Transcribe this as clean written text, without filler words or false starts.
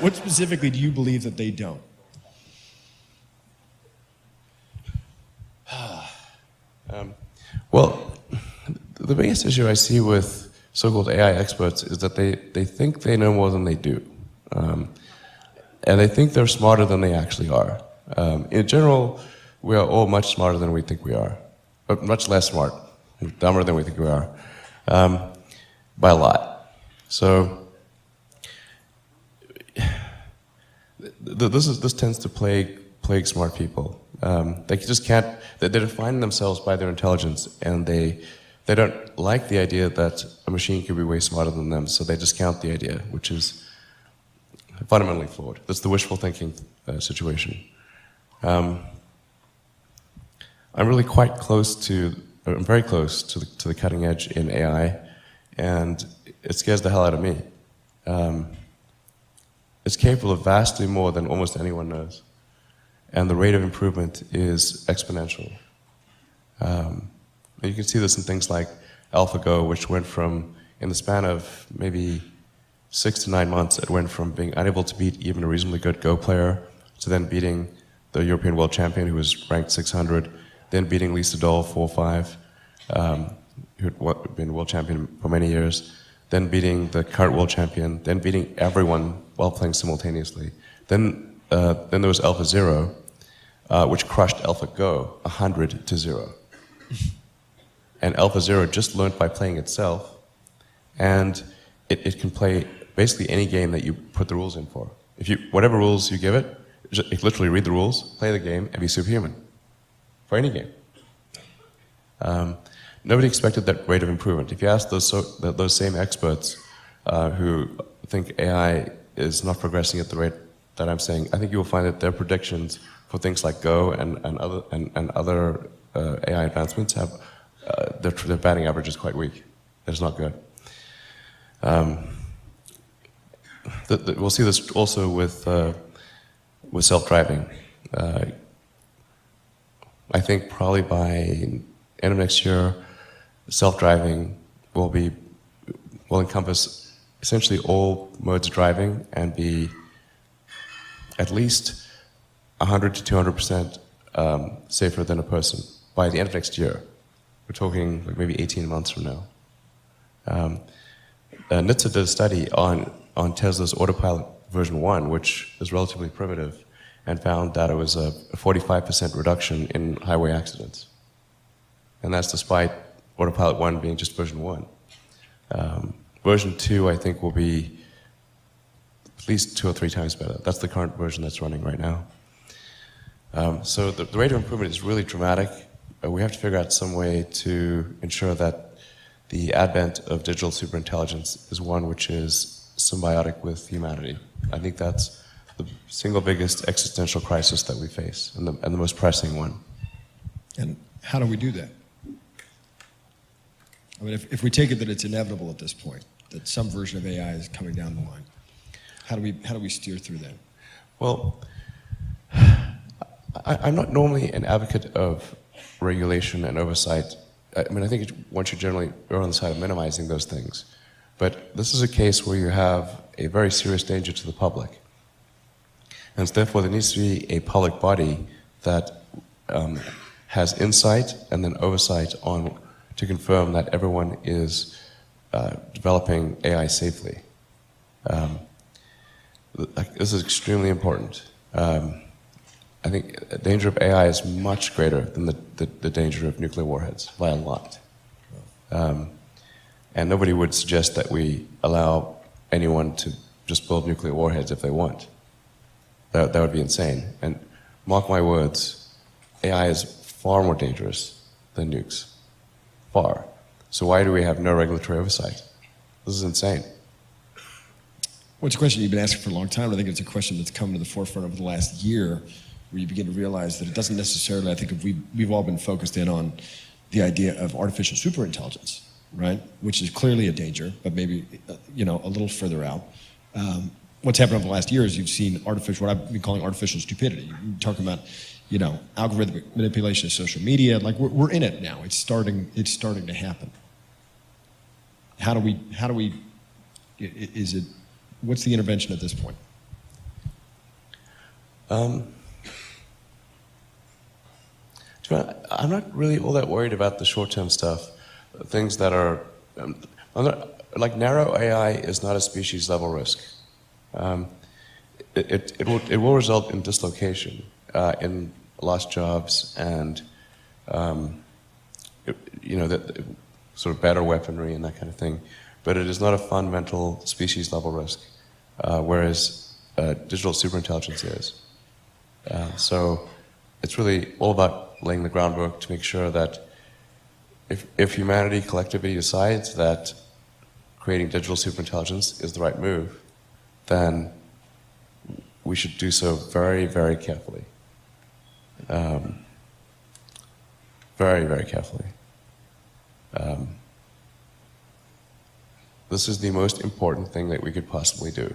What specifically do you believe that they don't? Well, the biggest issue I see with so-called AI experts is that they think they know more than they do. And they think they're smarter than they actually are. In general, we are all much smarter than we think we are, but much less smart, dumber than we think we are, by a lot. So this tends to plague smart people. They just can't. They define themselves by their intelligence, and they don't like the idea that a machine could be way smarter than them, so they discount the idea, which is fundamentally flawed. That's the wishful thinking situation. I'm really quite close to, I'm very close to the cutting edge in AI, and it scares the hell out of me. It's capable of vastly more than almost anyone knows, and the rate of improvement is exponential. You can see this in things like AlphaGo, which went from, in the span of maybe 6 to 9 months, it went from being unable to beat even a reasonably good Go player to then beating the European world champion, who was ranked 600, then beating Lisa Doll 4-5, who had been world champion for many years, then beating the current world champion, then beating everyone while playing simultaneously. Then there was AlphaZero, which crushed AlphaGo 100-0. And AlphaZero just learned by playing itself, and it can play basically any game that you put the rules in for. Whatever rules you give it, it literally read the rules, play the game, and be superhuman for any game. Nobody expected that rate of improvement. If you ask those same experts who think AI is not progressing at the rate that I'm saying, I think you will find that their predictions for things like Go and other AI advancements have their batting average is quite weak. It's not good. We'll see this also with self-driving. I think probably by end of next year, self-driving will encompass essentially all modes of driving and be at least 100 to 200% safer than a person by the end of next year. We're talking like maybe 18 months from now. NHTSA did a study on Tesla's Autopilot version 1, which is relatively primitive, and found that it was a 45% reduction in highway accidents. And that's despite Autopilot 1 being just version 1. Version 2, I think, will be at least 2 or 3 times better. That's the current version that's running right now. So the rate of improvement is really dramatic. We have to figure out some way to ensure that the advent of digital superintelligence is one which is symbiotic with humanity. I think that's the single biggest existential crisis that we face, and the most pressing one. And how do we do that? I mean, if we take it that it's inevitable at this point, that some version of AI is coming down the line, how do we steer through that? Well, I'm not normally an advocate of regulation and oversight. I mean, I think one should generally err on the side of minimizing those things. But this is a case where you have a very serious danger to the public. And therefore, there needs to be a public body that has insight and then oversight to confirm that everyone is developing AI safely. This is extremely important. I think the danger of AI is much greater than the danger of nuclear warheads, by a lot. And nobody would suggest that we allow anyone to just build nuclear warheads if they want. That would be insane. And mark my words, AI is far more dangerous than nukes. Far. So why do we have no regulatory oversight? This is insane. Well, it's a question you've been asking for a long time. I think it's a question that's come to the forefront over the last year, where you begin to realize that it doesn't necessarily, I think we've all been focused in on the idea of artificial superintelligence, right? Which is clearly a danger, but maybe a little further out. What's happened over the last year is you've seen what I've been calling artificial stupidity. You're talking about, algorithmic manipulation of social media. Like we're in it now. It's starting to happen. What's the intervention at this point? Um, I'm not really all that worried about the short-term stuff. Things that are, like narrow AI is not a species-level risk. It will result in dislocation, in lost jobs, and that sort of better weaponry and that kind of thing. But it is not a fundamental species-level risk, whereas digital superintelligence is. So it's really all about laying the groundwork to make sure that if humanity collectively decides that creating digital superintelligence is the right move, then we should do so very, very carefully. Very, very carefully. This is the most important thing that we could possibly do.